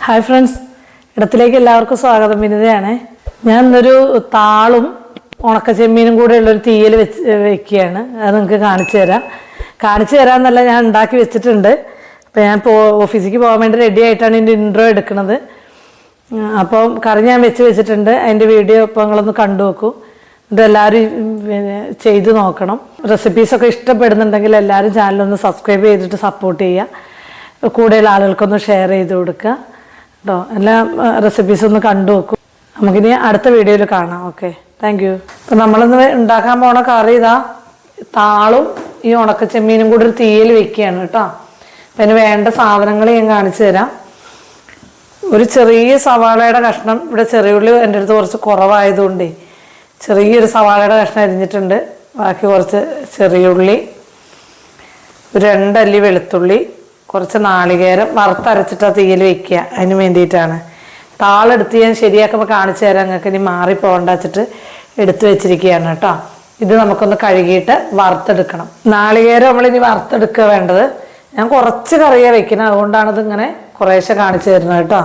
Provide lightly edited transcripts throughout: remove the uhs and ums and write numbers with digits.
Hi friends, ഇടത്തിലേക്ക് എല്ലാവർക്കും സ്വാഗതം. വിനിതയാണ്. ഞാൻ ഇന്നൊരു താളും ഉണക്കച്ചെമ്മീനും കൂടെ ഉള്ളൊരു തീയൽ വെക്കുകയാണ്. അത് നിങ്ങൾക്ക് കാണിച്ചു തരാമെന്നല്ല, ഞാൻ ഉണ്ടാക്കി വെച്ചിട്ടുണ്ട്. അപ്പോൾ ഞാൻ ഓഫീസിലേക്ക് പോകാൻ വേണ്ടി റെഡി ആയിട്ടാണ് ഇതിൻ്റെ ഇൻട്രോ എടുക്കുന്നത്. അപ്പം കറി ഞാൻ വെച്ചിട്ടുണ്ട്. അതിൻ്റെ വീഡിയോ ഇപ്പോൾ നിങ്ങളൊന്ന് കണ്ടു നോക്കൂ. ഇതെല്ലാവരും ചെയ്ത് നോക്കണം. റെസിപ്പീസൊക്കെ ഇഷ്ടപ്പെടുന്നുണ്ടെങ്കിൽ എല്ലാവരും ചാനലൊന്ന് സബ്സ്ക്രൈബ് ചെയ്തിട്ട് സപ്പോർട്ട് ചെയ്യുക. കൂടുതൽ ആളുകൾക്കൊന്ന് ഷെയർ ചെയ്ത് കൊടുക്കുക കേട്ടോ. എല്ലാ റെസിപ്പീസൊന്ന് കണ്ടു നോക്കും. നമുക്കിനി അടുത്ത വീഡിയോയിൽ കാണാം. Okay, thank you. ഇപ്പം നമ്മളിന്ന് ഉണ്ടാക്കാൻ പോണ കറി ഇതാ താളും ഈ ഉണക്കച്ചെമ്മീനും കൂടി ഒരു തീയൽ വെക്കുകയാണ് കേട്ടോ. അപ്പം അതിന് വേണ്ട സാധനങ്ങൾ ഞാൻ കാണിച്ചു തരാം. ഒരു ചെറിയ സവാളയുടെ കഷ്ണം, ഇവിടെ ചെറിയുള്ളി എൻ്റെ അടുത്ത് കുറച്ച് കുറവായതുകൊണ്ടേ ചെറിയൊരു സവാളയുടെ കഷ്ണം അരിഞ്ഞിട്ടുണ്ട്. ബാക്കി കുറച്ച് ചെറിയുള്ളി, ഒരു 2 അല്ലി വെളുത്തുള്ളി, കുറച്ച് നാളികേരം വറുത്തരച്ചിട്ട് തീയൽ വെക്കുക. അതിന് വേണ്ടിയിട്ടാണ്. താളെടുത്ത് ഞാൻ ശരിയാക്കുമ്പോൾ കാണിച്ചു തരാം നിങ്ങൾക്ക്. ഇനി മാറിപ്പോകണ്ട വെച്ചിട്ട് എടുത്ത് വെച്ചിരിക്കുകയാണ് കേട്ടോ. ഇത് നമുക്കൊന്ന് കഴുകിയിട്ട് വറുത്തെടുക്കണം. നാളികേരം നമ്മളിനി വറുത്തെടുക്കുക വേണ്ടത്. ഞാൻ കുറച്ച് കറിയാണ് വെക്കുന്നത്, അതുകൊണ്ടാണ് ഇതിങ്ങനെ കുറേശ്ശെ കാണിച്ചു തരുന്നത് കേട്ടോ.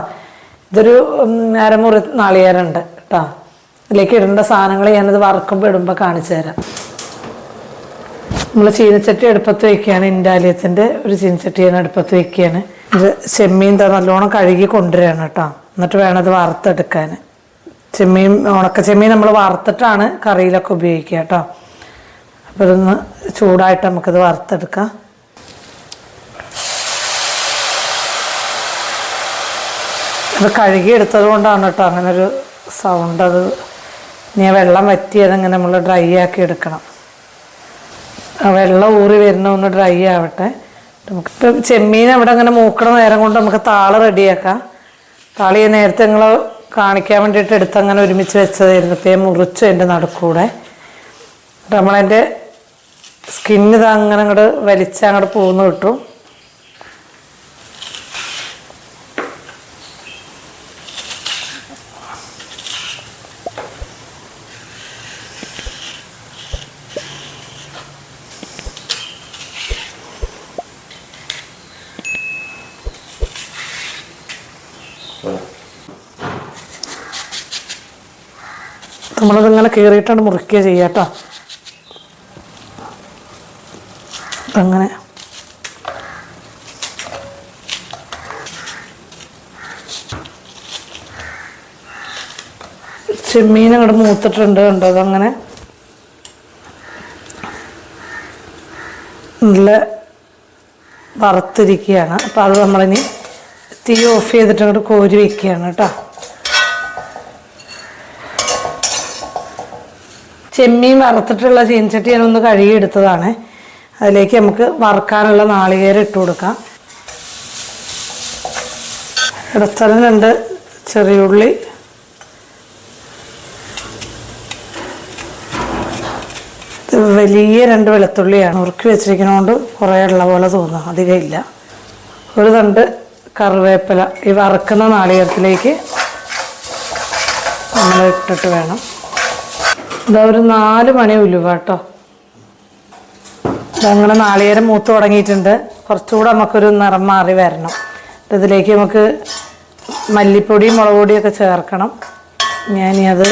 ഇതൊരു അരമുറി നാളികേരം ഉണ്ട് കേട്ടോ. ഇതിലേക്ക് ഇടേണ്ട സാധനങ്ങൾ ഞാനിത് വറുക്കുമ്പോൾ ഇടുമ്പോൾ കാണിച്ചു തരാം. നമ്മൾ ചീനച്ചട്ടി അടുപ്പത്ത് വയ്ക്കുകയാണ്. ഇൻഡാലിയത്തിൻ്റെ ഒരു ചീനച്ചട്ടിയാണ് അടുപ്പത്ത് വയ്ക്കുകയാണ്. ഇത് ചെമ്മീൻ നല്ലോണം കഴുകി കൊണ്ടുവരികയാണ് കേട്ടോ. എന്നിട്ട് വേണം ഇത് വറുത്തെടുക്കാൻ. ഉണക്കച്ചെമ്മീൻ നമ്മൾ വറുത്തിട്ടാണ് കറിയിലൊക്കെ ഉപയോഗിക്കുക കേട്ടോ. അപ്പോൾ ഇതൊന്ന് ചൂടായിട്ട് നമുക്കിത് വറുത്തെടുക്കാം. അത് കഴുകി എടുത്തത് കൊണ്ടാണ് കേട്ടോ അങ്ങനൊരു സൗണ്ട്. അത് ഇനി വെള്ളം വറ്റിയതങ്ങനെ നമ്മൾ ഡ്രൈ ആക്കി എടുക്കണം. വെള്ളം ഊറി വരുന്ന ഒന്ന് ഡ്രൈ ആവട്ടെ. നമുക്കിപ്പോൾ ചെമ്മീൻ അവിടെ അങ്ങനെ മൂക്കണ നേരം കൊണ്ട് നമുക്ക് താള് റെഡിയാക്കാം. താളി നേരത്തെ നിങ്ങൾ കാണിക്കാൻ വേണ്ടിയിട്ട് എടുത്തങ്ങനെ ഒരുമിച്ച് വെച്ചതായിരുന്നു. ഇപ്പം മുറിച്ചു എൻ്റെ നടുക്കൂടെ. നമ്മളതിൻ്റെ സ്കിന്ന് ഇത് അങ്ങനെ അങ്ങോട്ട് വലിച്ചങ്ങോട്ട് പോന്ന് കിട്ടും. നമ്മളതിങ്ങനെ കീറിയിട്ടാണ് മുറിക്കുക ചെയ്യുക കേട്ടോ. അങ്ങനെ ചെമ്മീൻ അങ്ങോട്ട് മൂത്തിട്ടുണ്ട് കണ്ടോ. അതങ്ങനെ നല്ല വറുത്തിരിക്കുകയാണ്. അപ്പോൾ അത് നമ്മളിനി തീ ഓഫ് ചെയ്തിട്ട് അങ്ങോട്ട് കോരി വയ്ക്കുകയാണ് കേട്ടോ. ചെമ്മീൻ വറുത്തിട്ടുള്ള ചീനച്ചട്ടി ഞാനൊന്ന് കഴുകിയെടുത്തതാണ്. അതിലേക്ക് നമുക്ക് വറുക്കാനുള്ള നാളികേരം ഇട്ട് കൊടുക്കാം. ഇടത്തരം 2 ചെറിയുള്ളി, വലിയ 2 വെളുത്തുള്ളിയാണ്. ഉറുക്കി വെച്ചിരിക്കുന്നതുകൊണ്ട് കുറേ ഉള്ള പോലെ തോന്നുന്നു, അധികം ഇല്ല. ഒരു തണ്ട് കറിവേപ്പില ഈ വറുക്കുന്ന നാളികേരത്തിലേക്ക് നമ്മൾ ഇട്ടിട്ട് വേണം. ഇതാ ഒരു 4 മണി ഉലുവ കേട്ടോ. ഇതങ്ങനെ നാളികേരം മൂത്ത് തുടങ്ങിയിട്ടുണ്ട്. കുറച്ചുകൂടെ നമുക്കൊരു നിറം മാറി വരണം. ഇതിലേക്ക് നമുക്ക് മല്ലിപ്പൊടിയും മുളക് പൊടിയൊക്കെ ചേർക്കണം. ഞാനി അത്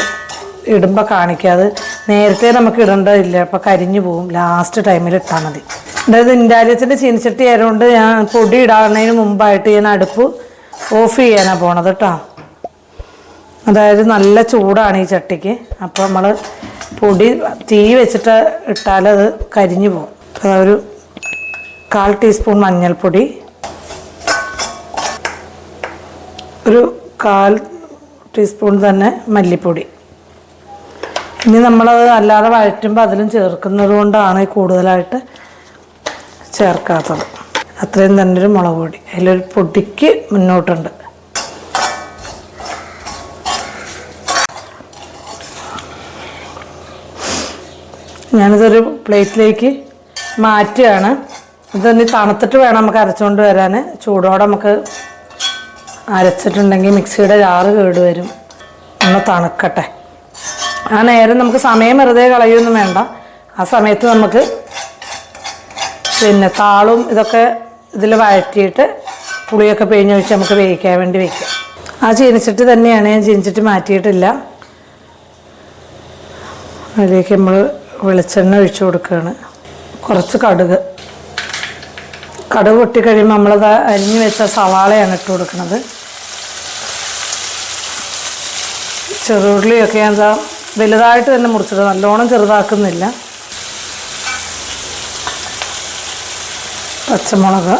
ഇടുമ്പോൾ കാണിക്കാതെ നേരത്തെ നമുക്ക് ഇടേണ്ടതില്ല, അപ്പോൾ കരിഞ്ഞു പോവും. ലാസ്റ്റ് ടൈമിൽ ഇട്ടാൽ മതി. അതായത് ഇൻഡാലിയത്തിൻ്റെ ചീനച്ചട്ടി ആയതുകൊണ്ട് ഞാൻ പൊടി ഇടാവുന്നതിന് മുമ്പായിട്ട് ഞാൻ അടുപ്പ് ഓഫ് ചെയ്യാനാണ് പോണത് കേട്ടോ. അതായത് നല്ല ചൂടാണ് ഈ ചട്ടിക്ക്. അപ്പോൾ നമ്മൾ പൊടി തീ വെച്ചിട്ട് ഇട്ടാലത് കരിഞ്ഞു പോകും. ഒരു 1/4 ടീസ്പൂൺ മഞ്ഞൾപ്പൊടി, ഒരു 1/4 ടീസ്പൂൺ തന്നെ മല്ലിപ്പൊടി. ഇനി നമ്മളത് അല്ലാതെ വഴറ്റുമ്പോൾ അതിലും ചേർക്കുന്നത് കൊണ്ടാണ് കൂടുതലായിട്ട് ചേർക്കാത്തത്. അത്രയും തന്നെ ഒരു മുളക് പൊടി അതിലൊരു പൊടിക്ക് മുന്നോട്ടുണ്ട്. ഞാനിതൊരു പ്ലേറ്റിലേക്ക് മാറ്റുകയാണ്. ഇതൊന്ന് തണുത്തിട്ട് വേണം നമുക്ക് അരച്ചുകൊണ്ട് വരാൻ. ചൂടോടെ നമുക്ക് അരച്ചിട്ടുണ്ടെങ്കിൽ മിക്സിയുടെ ജാറ് കേടുവരും. ഒന്ന് തണുക്കട്ടെ. ആ നേരം നമുക്ക് സമയം വെറുതെ കളയൊന്നും വേണ്ട. ആ സമയത്ത് നമുക്ക് താളും ഇതൊക്കെ ഇതിൽ വഴറ്റിയിട്ട് പുളിയൊക്കെ പിഴിഞ്ഞൊഴിച്ച് നമുക്ക് വേവിക്കാൻ വേണ്ടി വയ്ക്കാം. ആ ചീനച്ചട്ടി തന്നെയാണ്, ഞാൻ ചീനച്ചട്ടി മാറ്റിയിട്ടില്ല. അതിലേക്ക് നമ്മൾ വെളിച്ചെണ്ണ ഒഴിച്ചു കൊടുക്കുകയാണ്. കുറച്ച് കടുക് പൊട്ടിക്കഴിയുമ്പോൾ നമ്മളത് അരിഞ്ഞു വെച്ച സവാളയാണ് ഇട്ട് കൊടുക്കുന്നത്. ചെറുള്ളിയൊക്കെ എന്താ വലുതായിട്ട് തന്നെ മുറിച്ചത്, നല്ലോണം ചെറുതാക്കുന്നില്ല. പച്ചമുളക്,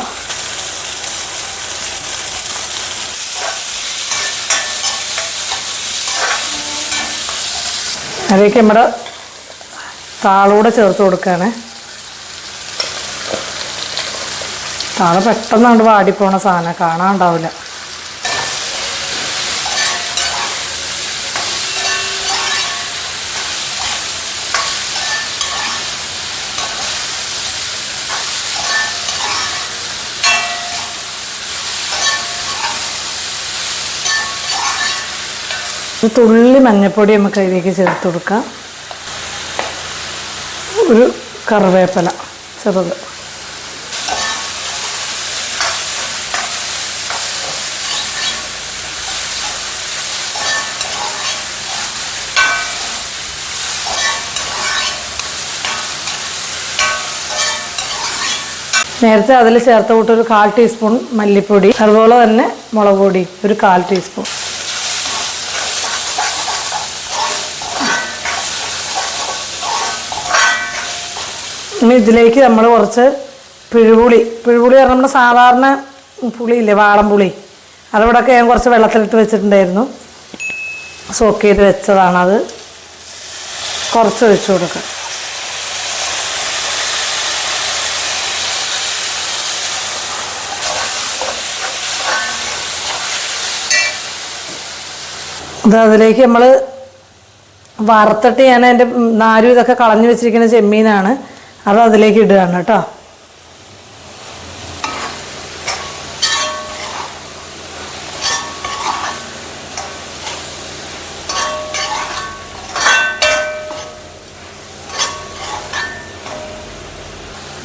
അതിലേക്ക് നമ്മുടെ താളൂടെ ചേർത്ത് കൊടുക്കുകയാണ്. താള പെട്ടെന്നാണ്ട് വാടിപ്പോണ സാധനം, കാണാണ്ടാവില്ല. ഒരു തുള്ളി മഞ്ഞൾപ്പൊടി നമുക്ക് അതിലേക്ക് ചേർത്ത് കൊടുക്കാം. ഒരു കറിവേപ്പില ചെറുത്, നേരത്തെ അതിൽ ചേർത്ത് കൂട്ട് ഒരു 1/4 ടീസ്പൂൺ മല്ലിപ്പൊടി, അതുപോലെ തന്നെ മുളക് പൊടി ഒരു 1/4 ടീസ്പൂൺ. ഇനി ഇതിലേക്ക് നമ്മൾ കുറച്ച് പിഴുപുളി പറഞ്ഞാൽ നമ്മുടെ സാധാരണ പുളിയില്ലേ, വാളംപുളി, അതിവിടെയൊക്കെ ഞാൻ കുറച്ച് വെള്ളത്തിലിട്ട് വെച്ചിട്ടുണ്ടായിരുന്നു, സോക്ക് ചെയ്ത് വെച്ചതാണ്. അത് കുറച്ച് ഒഴിച്ചു കൊടുക്കുക. അതിലേക്ക് നമ്മൾ വറുത്തിട്ട് ഞാൻ എൻ്റെ നാരും ഇതൊക്കെ കളഞ്ഞു വെച്ചിരിക്കുന്ന ചെമ്മീനാണ്, അത് അതിലേക്ക് ഇടുകയാണ് കേട്ടോ.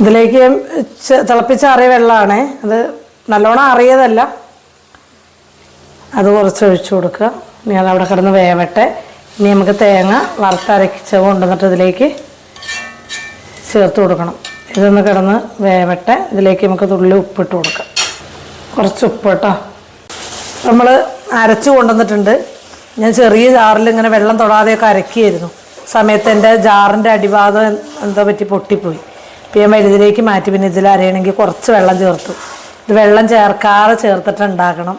ഇതിലേക്ക് തിളപ്പിച്ചാറിയ വെള്ളമാണ്, അത് നല്ലോണം അറിയതല്ല. അത് കുറച്ച് ഒഴിച്ചു കൊടുക്കുക. ഇനി അതവിടെ കിടന്ന് വേവട്ടെ. ഇനി നമുക്ക് തേങ്ങ വറുത്തരച്ച് കൊണ്ടുവന്നിട്ട് ഇതിലേക്ക് ചേർത്ത് കൊടുക്കണം. ഇതൊന്ന് കിടന്ന് വേവട്ടെ. ഇതിലേക്ക് നമുക്ക് തുള്ളി ഉപ്പിട്ട് കൊടുക്കാം, കുറച്ച് ഉപ്പ് കേട്ടോ. നമ്മൾ അരച്ച് കൊണ്ടുവന്നിട്ടുണ്ട്. ഞാൻ ചെറിയ ജാറിൽ ഇങ്ങനെ വെള്ളം തൊടാതെയൊക്കെ അരക്കിയായിരുന്നു. സമയത്ത് എൻ്റെ ജാറിൻ്റെ അടിഭാഗം എന്തോ പറ്റി പൊട്ടിപ്പോയി. ഇപ്പം ഞാൻ വലുതിലേക്ക് മാറ്റി. പിന്നെ ഇതിൽ അരയണമെങ്കിൽ കുറച്ച് വെള്ളം ചേർത്തു. ഇത് വെള്ളം ചേർക്കാതെ ചേർത്തിട്ട് ഉണ്ടാക്കണം.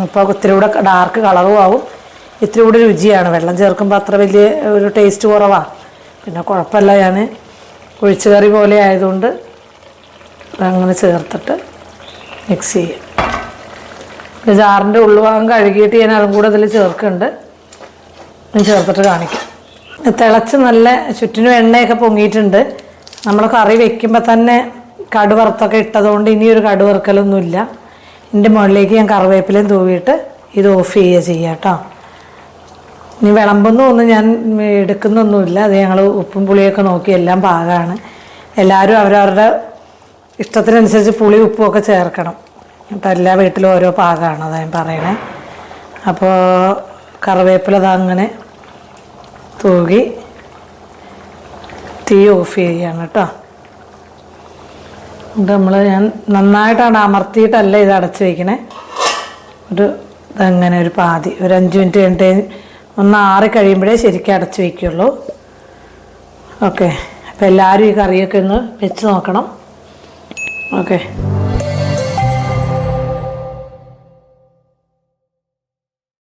ഇപ്പോൾ ഇത്തിരി കൂടെ ഡാർക്ക് കളറും ആവും, ഇത്തിരി കൂടി രുചിയാണ്. വെള്ളം ചേർക്കുമ്പോൾ അത്ര വലിയ ഒരു ടേസ്റ്റ് കുറവാണ്. പിന്നെ കുഴപ്പമില്ല, ഞാൻ ഒഴിച്ചു കറി പോലെ ആയതുകൊണ്ട് അതങ്ങനെ ചേർത്തിട്ട് മിക്സ് ചെയ്യും. പിന്നെ ജാറിൻ്റെ ഉള്ളുഭാഗം കഴുകിയിട്ട് ഞാൻ അതും കൂടെ ഇതിൽ ചേർക്കുന്നുണ്ട്. ഞാൻ ചേർത്തിട്ട് കാണിക്കാം. തിളച്ച് നല്ല ചുറ്റിനും എണ്ണയൊക്കെ പൊങ്ങിയിട്ടുണ്ട്. നമ്മൾ കറി വെക്കുമ്പോൾ തന്നെ കടുവറുത്തൊക്കെ ഇട്ടതുകൊണ്ട് ഇനിയൊരു കടുവറുക്കലൊന്നുമില്ല. ഇതിൻ്റെ മുകളിലേക്ക് ഞാൻ കറിവേപ്പിലയും തൂവിയിട്ട് ഇത് ഓഫ് ചെയ്യുക കേട്ടോ. ഇനി വിളമ്പൊന്നും ഞാൻ എടുക്കുന്നൊന്നുമില്ല. അത് ഞങ്ങൾ ഉപ്പും പുളിയൊക്കെ നോക്കി എല്ലാം പാകമാണ്. എല്ലാവരും അവരവരുടെ ഇഷ്ടത്തിനനുസരിച്ച് പുളി ഉപ്പും ഒക്കെ ചേർക്കണം. അപ്പം എല്ലാ വീട്ടിലും ഓരോ പാകമാണ്, അതാ ഞാൻ പറയണേ. അപ്പോൾ കറിവേപ്പില അങ്ങനെ തൂകി തീ ഓഫ് ചെയ്യുകയാണ് കേട്ടോ. ഞാൻ നന്നായിട്ടാണ് അമർത്തിയിട്ടല്ല ഇത് അടച്ച് വയ്ക്കണേ. ഇതങ്ങനെ ഒരു പാതി ഒരു 5 മിനിറ്റ് കഴിഞ്ഞിട്ട് ഒന്ന് ആറി കഴിയുമ്പോഴേ ശരിക്കും അടച്ച് വയ്ക്കുള്ളൂ. ഓക്കെ, അപ്പോൾ എല്ലാവരും ഈ കറിയൊക്കെ ഒന്ന് വെച്ച് നോക്കണം. ഓക്കെ.